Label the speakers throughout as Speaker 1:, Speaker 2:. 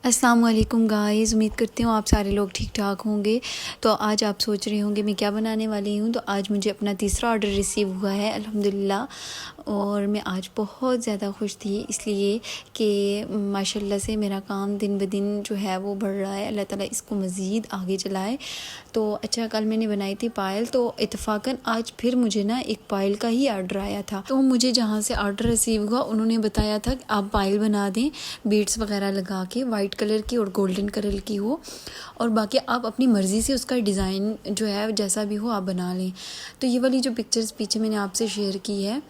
Speaker 1: अस्सलाम वालेकुम गाइस, उम्मीद करती हूँ आप सारे लोग ठीक ठाक होंगे। तो आज आप सोच रहे होंगे मैं क्या बनाने वाली हूँ। तो आज मुझे अपना तीसरा ऑर्डर रिसीव हुआ है अल्हम्दुलिल्लाह, और मैं आज बहुत ज़्यादा खुश थी इसलिए कि माशाल्लाह से मेरा काम दिन ब दिन जो है वो बढ़ रहा है। अल्लाह ताला इसको मज़ीद आगे चलाए। तो अच्छा, कल मैंने बनाई थी पायल, तो इत्तेफाकन आज फिर मुझे ना एक पायल का ही ऑर्डर आया था। तो मुझे जहाँ से ऑर्डर रिसीव हुआ उन्होंने बताया था कि आप पायल बना दें बीड्स वगैरह लगा के, वाइट कलर की और गोल्डन कलर की हो, और बाकी आप अपनी मर्ज़ी से उसका डिज़ाइन जो है जैसा भी हो आप बना लें। तो ये वाली जो पिक्चर्स पीछे मैंने आपसे शेयर की है,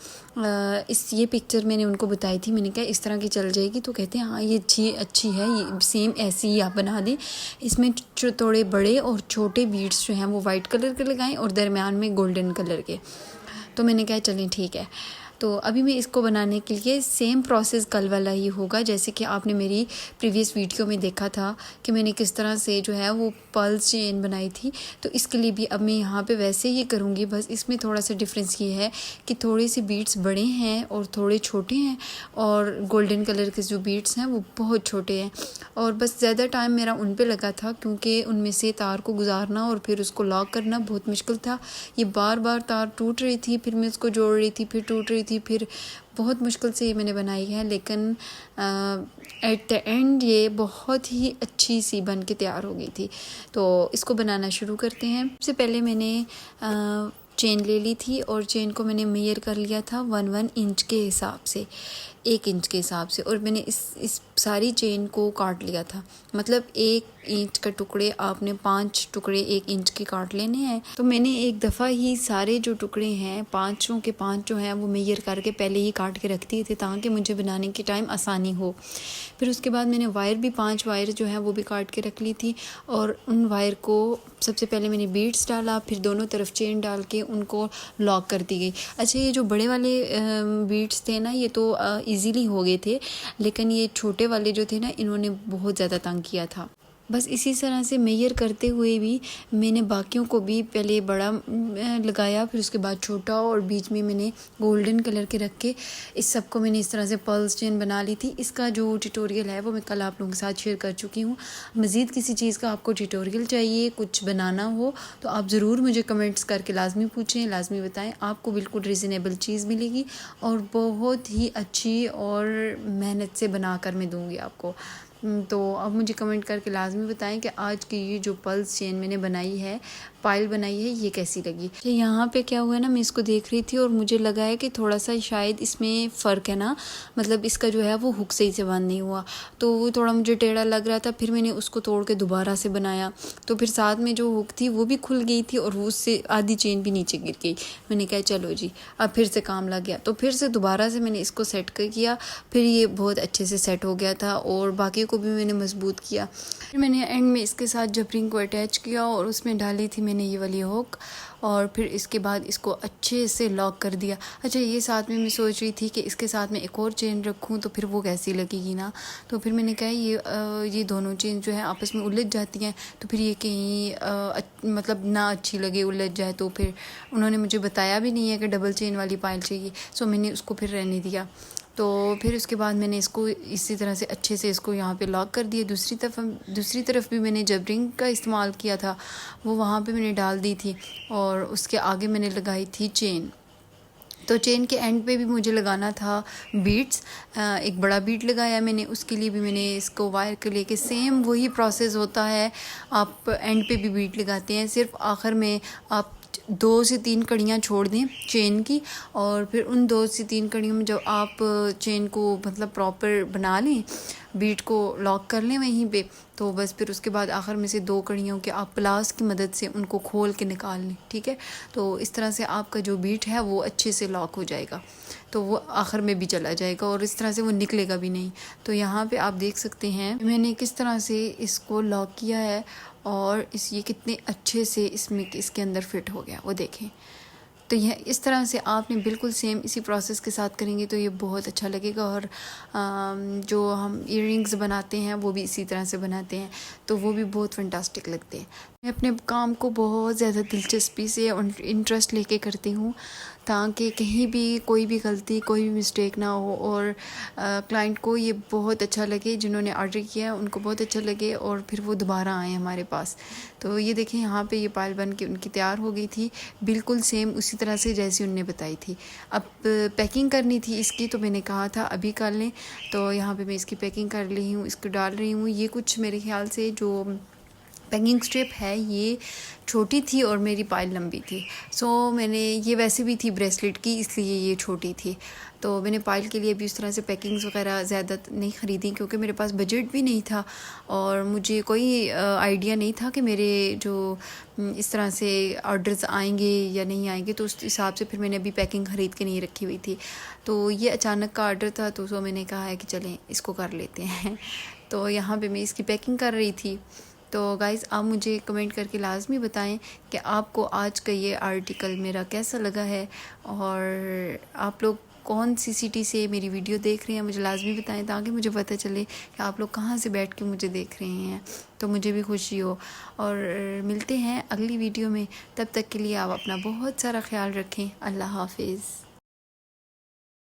Speaker 1: ये पिक्चर मैंने उनको बताई थी। मैंने कहा इस तरह की चल जाएगी, तो कहते हैं हाँ ये अच्छी है, ये सेम ऐसी ही आप बना दें। इसमें थोड़े बड़े और छोटे बीड्स जो हैं वो वाइट कलर के लगाएं और दरमियान में गोल्डन कलर के। तो मैंने कहा चलें ठीक है। तो अभी मैं इसको बनाने के लिए सेम प्रोसेस कल वाला ही होगा, जैसे कि आपने मेरी प्रीवियस वीडियो में देखा था कि मैंने किस तरह से जो है वो पर्ल्स चेन बनाई थी। तो इसके लिए भी अब मैं यहाँ पे वैसे ही करूँगी, बस इसमें थोड़ा सा डिफरेंस ये है कि थोड़ी सी बीड्स बड़े हैं और थोड़े छोटे हैं, और गोल्डन कलर के जो बीड्स हैं वो बहुत छोटे हैं। और बस ज़्यादा टाइम मेरा उन पे लगा था क्योंकि उनमें से तार को गुजारना और फिर उसको लॉक करना बहुत मुश्किल था। ये बार बार तार टूट रही थी, फिर मैं उसको जोड़ रही थी, फिर टूट रही थी, फिर बहुत मुश्किल से ये मैंने बनाई है। लेकिन एट द एंड ये बहुत ही अच्छी सी बन के तैयार हो गई थी। तो इसको बनाना शुरू करते हैं। सबसे पहले मैंने चेन ले ली थी और चेन को मैंने मेयर कर लिया था 1 इंच के हिसाब से, 1 इंच के हिसाब से, और मैंने इस सारी चेन को काट लिया था। मतलब 1 इंच का टुकड़े आपने 5 टुकड़े 1 इंच के काट लेने हैं। तो मैंने एक दफ़ा ही सारे जो टुकड़े हैं 5 के 5 जो हैं वो मेयर करके पहले ही काट के रख दिए थे ताकि मुझे बनाने के टाइम आसानी हो। फिर उसके बाद मैंने वायर भी 5 वायर जो है वो भी काट के रख ली थी, और उन वायर को सबसे पहले मैंने बीड्स डाला, फिर दोनों तरफ चेन डाल के उनको लॉक कर दी गई। अच्छा, ये जो बड़े वाले बीड्स थे ना ये तो इजीली हो गए थे, लेकिन ये छोटे वाले जो थे ना इन्होंने बहुत ज़्यादा तंग किया था। बस इसी तरह से मेयर करते हुए भी मैंने बाकियों को भी पहले बड़ा लगाया, फिर उसके बाद छोटा, और बीच में मैंने गोल्डन कलर के रख के इस सब को मैंने इस तरह से पर्ल्स चेन बना ली थी। इसका जो ट्यूटोरियल है वो मैं कल आप लोगों के साथ शेयर कर चुकी हूँ। मज़ीद किसी चीज़ का आपको ट्यूटोरियल चाहिए, कुछ बनाना हो तो आप ज़रूर मुझे कमेंट्स करके लाजमी पूछें, लाजमी बताएं। आपको बिल्कुल रीज़नेबल चीज़ मिलेगी और बहुत ही अच्छी और मेहनत से बना कर मैं दूँगी आपको। तो अब मुझे कमेंट करके लाजमी बताएं कि आज की ये जो पर्ल्स चेन मैंने बनाई है, पायल बनाई है, ये कैसी लगी। तो यहाँ पे क्या हुआ ना, मैं इसको देख रही थी और मुझे लगा है कि थोड़ा सा शायद इसमें फ़र्क है ना, मतलब इसका जो है वो हुक सही से बंद नहीं हुआ, तो वो थोड़ा मुझे टेढ़ा लग रहा था। फिर मैंने उसको तोड़ के दोबारा से बनाया, तो फिर साथ में जो हुक थी वो भी खुल गई थी और वो उससे आधी चेन भी नीचे गिर गई। मैंने कहा चलो जी अब फिर से काम लग गया, तो फिर से दोबारा से मैंने इसको सेट किया। फिर ये बहुत अच्छे से सेट हो गया था और बाकी को भी मैंने मजबूत किया। फिर मैंने एंड में इसके साथ जबरिंग को अटैच किया और उसमें डाली थी मैंने ये वाली हुक, और फिर इसके बाद इसको अच्छे से लॉक कर दिया। अच्छा, ये साथ में मैं सोच रही थी कि इसके साथ में एक और चेन रखूं तो फिर वो कैसी लगेगी ना, तो फिर मैंने कहा ये दोनों चेन जो है आपस में उलझ जाती हैं, तो फिर ये कहीं मतलब ना अच्छी लगे, उलझ जाए। तो फिर उन्होंने मुझे बताया भी नहीं है कि डबल चेन वाली पायल चाहिए, सो मैंने उसको फिर रहने दिया। तो फिर उसके बाद मैंने इसको इसी तरह से अच्छे से इसको यहाँ पे लॉक कर दिया। दूसरी तरफ भी मैंने जबरिंग का इस्तेमाल किया था, वो वहाँ पे मैंने डाल दी थी, और उसके आगे मैंने लगाई थी चेन। तो चेन के एंड पे भी मुझे लगाना था बीड्स, एक बड़ा बीड लगाया मैंने, उसके लिए भी मैंने इसको वायर के लेके सेम वही प्रोसेस होता है। आप एंड पे भी बीड लगाते हैं, सिर्फ आखिर में आप 2 से 3 कड़ियाँ छोड़ दें चेन की, और फिर उन 2 से 3 कड़ियों में जब आप चेन को मतलब प्रॉपर बना लें, बीट को लॉक कर लें वहीं पे, तो बस फिर उसके बाद आखिर में से 2 कड़ियों के आप प्लास की मदद से उनको खोल के निकाल लें। ठीक है, तो इस तरह से आपका जो बीट है वो अच्छे से लॉक हो जाएगा, तो वो आखिर में भी चला जाएगा और इस तरह से वो निकलेगा भी नहीं। तो यहाँ पे आप देख सकते हैं मैंने किस तरह से इसको लॉक किया है, और ये कितने अच्छे से इसके अंदर फिट हो गया वो देखें। तो यह इस तरह से आपने बिल्कुल सेम इसी प्रोसेस के साथ करेंगे तो ये बहुत अच्छा लगेगा। और जो हम इयररिंग्स बनाते हैं वो भी इसी तरह से बनाते हैं, तो वो भी बहुत फंटास्टिक लगते हैं। मैं अपने काम को बहुत ज़्यादा दिलचस्पी से और इंटरेस्ट लेके करती हूँ, ताकि कहीं भी कोई भी गलती, कोई भी मिस्टेक ना हो, और क्लाइंट को ये बहुत अच्छा लगे, जिन्होंने ऑर्डर किया है उनको बहुत अच्छा लगे, और फिर वो दोबारा आए हमारे पास। तो ये देखें, यहाँ पे ये पायल बन के उनकी तैयार हो गई थी, बिल्कुल सेम उसी तरह से जैसे उनने बताई थी। अब पैकिंग करनी थी इसकी, तो मैंने कहा था अभी कर लें, तो यहाँ पे मैं इसकी पैकिंग कर रही हूँ, इसको डाल रही हूँ। ये कुछ मेरे ख्याल से जो पैकिंग स्ट्रिप है ये छोटी थी और मेरी पायल लंबी थी, सो मैंने ये वैसे भी थी ब्रेसलेट की, इसलिए ये छोटी थी। तो मैंने पायल के लिए भी इस तरह से पैकिंग्स वगैरह ज़्यादा नहीं ख़रीदी, क्योंकि मेरे पास बजट भी नहीं था और मुझे कोई आइडिया नहीं था कि मेरे जो इस तरह से ऑर्डर्स आएंगे या नहीं आएंगे, तो उस हिसाब से फिर मैंने अभी पैकिंग ख़रीद के नहीं रखी हुई थी। तो ये अचानक का ऑर्डर था, तो सो मैंने कहा है कि चलें इसको कर लेते हैं। तो यहाँ पर मैं इसकी पैकिंग कर रही थी। तो गाइज़, आप मुझे कमेंट करके लाजमी बताएं कि आपको आज का ये आर्टिकल मेरा कैसा लगा है, और आप लोग कौन सी सिटी से मेरी वीडियो देख रहे हैं मुझे लाजमी बताएं, ताकि मुझे पता चले कि आप लोग कहाँ से बैठ के मुझे देख रहे हैं, तो मुझे भी खुशी हो। और मिलते हैं अगली वीडियो में, तब तक के लिए आप अपना बहुत सारा ख्याल रखें। अल्लाह हाफिज़।